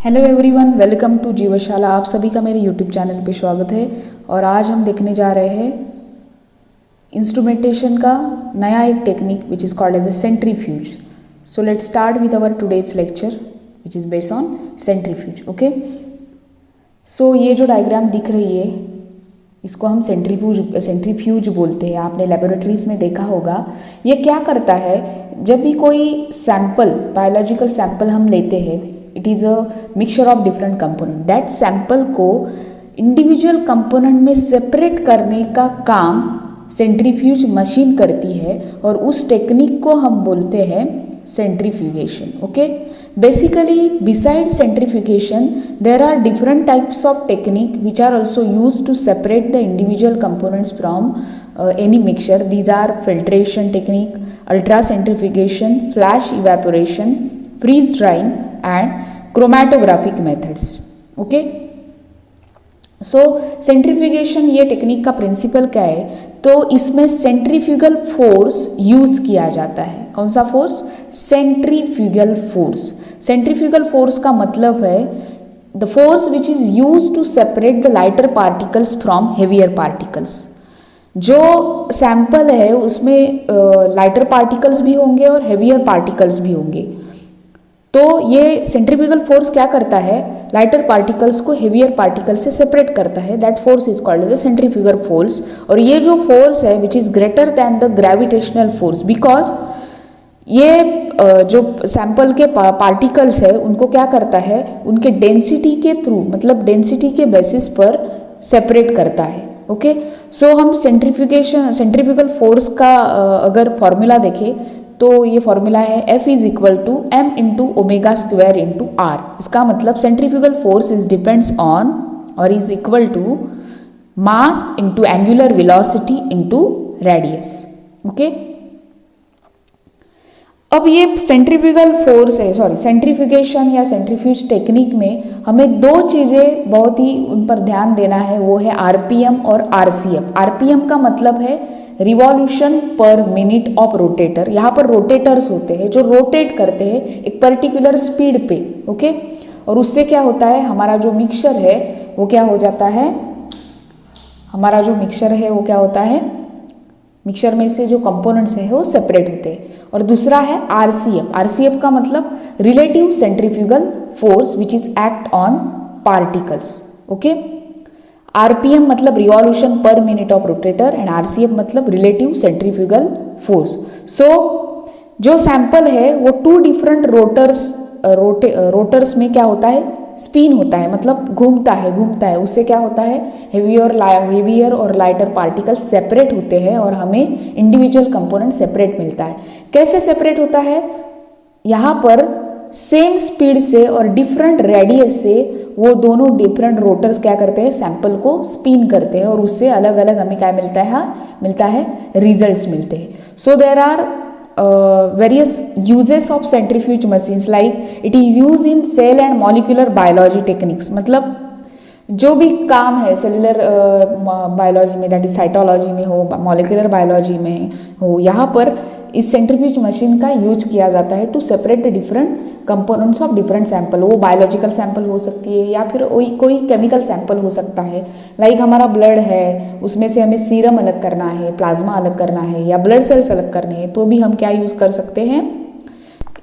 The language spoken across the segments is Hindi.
Hello everyone, welcome to Jeevshala. आप सभी का मेरे यूट्यूब चैनल पे स्वागत है। और आज हम देखने जा रहे हैं इंस्ट्रूमेंटेशन का नया एक technique which is called as a centrifuge. So let's start with our today's lecture which is based on centrifuge. Okay, so ये जो डायग्राम दिख रही है इसको हम सेंट्रीफ्यूज बोलते हैं। आपने लेबोरेटरीज में देखा होगा। ये क्या करता है, जब भी कोई सैंपल, बायोलॉजिकल सैंपल हम लेते हैं, it is a mixture of different component. That sample को इंडिविजुअल कंपोनेंट में सेपरेट करने का काम सेंट्रीफ्यूज मशीन करती है और उस टेक्निक को हम बोलते हैं centrifugation. Okay, basically beside centrifugation there are different types of technique which are also use to separate the individual components from any mixture. These are filtration technique, ultra centrifugation, flash evaporation, freeze drying and chromatographic methods. Okay, so centrifugation ये टेक्निक का प्रिंसिपल क्या है, तो इसमें सेंट्रीफ्यूगल फोर्स यूज किया जाता है। कौन सा force? Centrifugal force. Centrifugal force का मतलब है the force which is use to separate the lighter particles from heavier particles. जो सैंपल है उसमें लाइटर पार्टिकल्स भी होंगे और हेवियर पार्टिकल्स भी होंगे। तो ये सेंट्रीफ्यूगल फोर्स क्या करता है, लाइटर पार्टिकल्स को हेवियर पार्टिकल से सेपरेट करता है। That force is called as a centrifugal force. और ये जो फोर्स है which is greater than the gravitational force, because ये जो सैंपल के पार्टिकल्स है उनको क्या करता है, उनके डेंसिटी के थ्रू, मतलब डेंसिटी के बेसिस पर सेपरेट करता है। ओके, सो हम सेंट्रीफ्यूगल फोर्स का अगर फॉर्मूला देखें तो ये फॉर्मूला है F is equal to m into omega square into R। इसका मतलब centrifugal force is depends on और is equal to mass into angular velocity into radius. Okay, अब ये सेंट्रीफ्यूगल फोर्स है, सेंट्रीफ्यूगेशन या सेंट्रीफ्यूज टेक्निक में हमें दो चीज़ें बहुत ही उन पर ध्यान देना है, वो है आरपीएम और आरसीएम। आरपीएम का मतलब है revolution per minute of rotator. यहाँ पर रोटेटर्स होते हैं जो रोटेट करते हैं एक पर्टिकुलर स्पीड पे। ओके, और उससे क्या होता है, हमारा जो मिक्सचर है वो क्या हो जाता है, हमारा जो मिक्सचर है वो क्या होता है, मिक्सचर में से जो कंपोनेंट्स है वो सेपरेट होते हैं। और दूसरा है आरसीएम। आरसीएम का मतलब relative centrifugal force which is act on particles. Okay, RPM मतलब revolution per minute of rotator and RCM मतलब रिलेटिव सेंट्रीफ्यूगल फोर्स। सो जो सैंपल है वो टू डिफरेंट रोटर्स में क्या होता है, स्पिन होता है, मतलब घूमता है। उससे क्या होता है, heavier or lighter particle separate होते हैं और हमें इंडिविजुअल कंपोनेंट सेपरेट मिलता है। कैसे सेपरेट होता है, यहाँ पर सेम स्पीड से और डिफरेंट रेडियस से वो दोनों डिफरेंट रोटर्स क्या करते हैं, सैंपल को स्पिन करते हैं और उससे अलग अलग हमें क्या मिलता है रिजल्ट्स मिलते हैं। So there are various uses of centrifuge machines, like it is used in cell and molecular biology techniques। मतलब जो भी काम है सेलुलर बायोलॉजी में, दैट इज साइटोलॉजी में हो, मॉलिक्यूलर बायोलॉजी में हो, यहाँ पर इस सेंट्रीफ्यूज मशीन का यूज किया जाता है to separate the different components of different sample. वो बायोलॉजिकल सैंपल हो सकती है या फिर कोई केमिकल सैंपल हो सकता है। लाइक हमारा ब्लड है, उसमें से हमें सीरम अलग करना है, प्लाज्मा अलग करना है या ब्लड सेल्स अलग करने हैं, तो भी हम क्या यूज़ कर सकते हैं,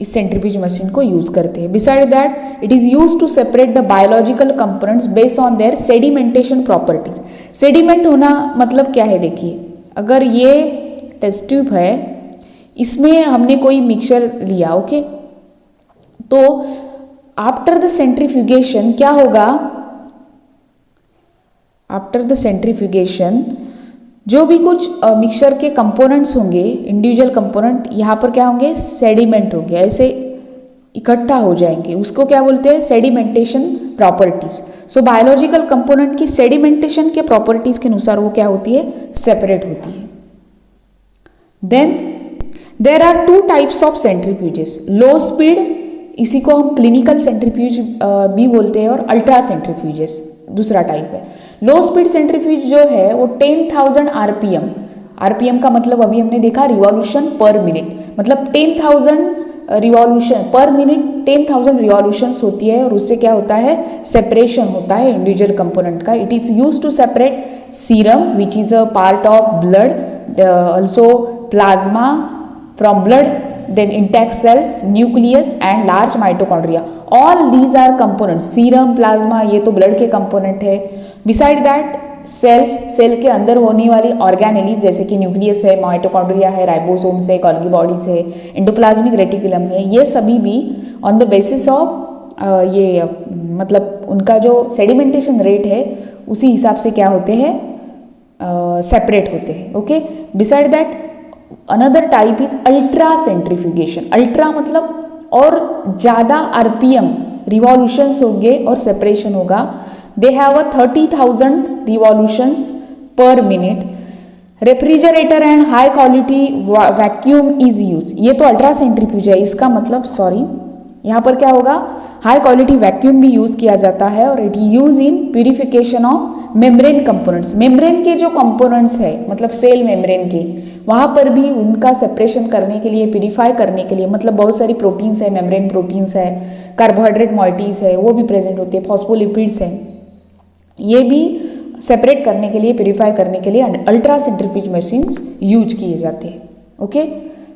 इस सेंट्रीफ्यूज मशीन को यूज करते हैं। Beside that it is use to separate the biological components based on their sedimentation properties. Sediment होना मतलब क्या है, देखिए अगर ये टेस्ट ट्यूब है, इसमें हमने कोई मिक्सचर लिया, ओके, तो आफ्टर द सेंट्रीफ्यूगेशन क्या होगा, आफ्टर द सेंट्रीफ्यूगेशन जो भी कुछ मिक्सचर के कंपोनेंट्स होंगे, इंडिविजुअल कंपोनेंट, यहाँ पर क्या होंगे, सेडिमेंट होंगे, ऐसे इकट्ठा हो जाएंगे। उसको क्या बोलते हैं, sedimentation properties. So biological component की सेडिमेंटेशन के प्रॉपर्टीज के अनुसार वो क्या होती है, सेपरेट होती है। Then there are two types of centrifuges. Low speed, इसी को हम क्लिनिकल सेंट्रीफ्यूज भी बोलते हैं, और अल्ट्रा सेंट्रीफ्यूजेस दूसरा टाइप है। लो स्पीड सेंट्रीफ्यूज जो है वो 10,000 आरपीएम का मतलब अभी हमने देखा रिवॉल्यूशन पर मिनट, मतलब 10,000 रिवॉल्यूशन पर मिनट 10,000 रिवॉल्यूशंस होती है और उससे क्या होता है, सेपरेशन होता है इंडिविजुअल कंपोनेंट का. It is use to separate serum which is a part of blood, also plasma from blood, then intact cells, nucleus and large mitochondria. All these are components. Serum, plasma ये तो blood के component है. Beside that cells, सेल के अंदर होने वाली ऑर्गेनेलीज जैसे कि न्यूक्लियस है, माइटोकॉन्ड्रिया है, राइबोसोम्स है, गोल्गी बॉडीज है, एंडोप्लाज्मिक रेटिकुलम है, ये सभी भी ऑन द बेसिस ऑफ ये मतलब उनका जो सेडिमेंटेशन रेट है उसी हिसाब से क्या होते हैं, सेपरेट होते हैं. Okay. Beside that another type is ultra centrifugation. Ultra मतलब और ज़्यादा आरपीएम रिवॉल्यूशंस होंगे और सेपरेशन होगा. दे हैव अ 30,000 रिवॉल्यूशंस पर minute. Refrigerator and high quality vacuum is use. ये तो अल्ट्रा सेंट्रीफ्यूज है, इसका मतलब सॉरी यहाँ पर क्या होगा, हाई क्वालिटी वैक्यूम भी यूज किया जाता है और it use in purification of membrane components. Membrane के जो कंपोनेंट्स है मतलब सेल मेम्ब्रेन के, वहाँ पर भी उनका सेपरेशन करने के लिए, प्यूरिफाई करने के लिए, मतलब बहुत सारी प्रोटीन्स है, मेम्ब्रेन प्रोटीन्स है, कार्बोहाइड्रेट मॉइटीज है, वो भी प्रेजेंट होते हैं, फॉस्फोलिपिड्स है, ये भी सेपरेट करने के लिए, प्यूरिफाई करने के लिए अल्ट्रा सेंट्रीफ्यूज मशीन्स यूज किए जाते हैं. ओके.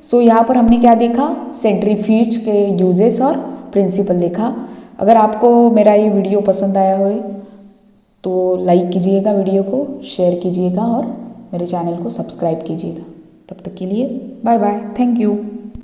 सो यहाँ पर हमने क्या देखा, सेंट्रीफ्यूज के यूजेस और प्रिंसिपल देखा. अगर आपको मेरा ये वीडियो पसंद आया हो तो लाइक कीजिएगा, वीडियो को शेयर कीजिएगा और मेरे चैनल को सब्सक्राइब कीजिएगा. तब तक के लिए बाय बाय, थैंक यू.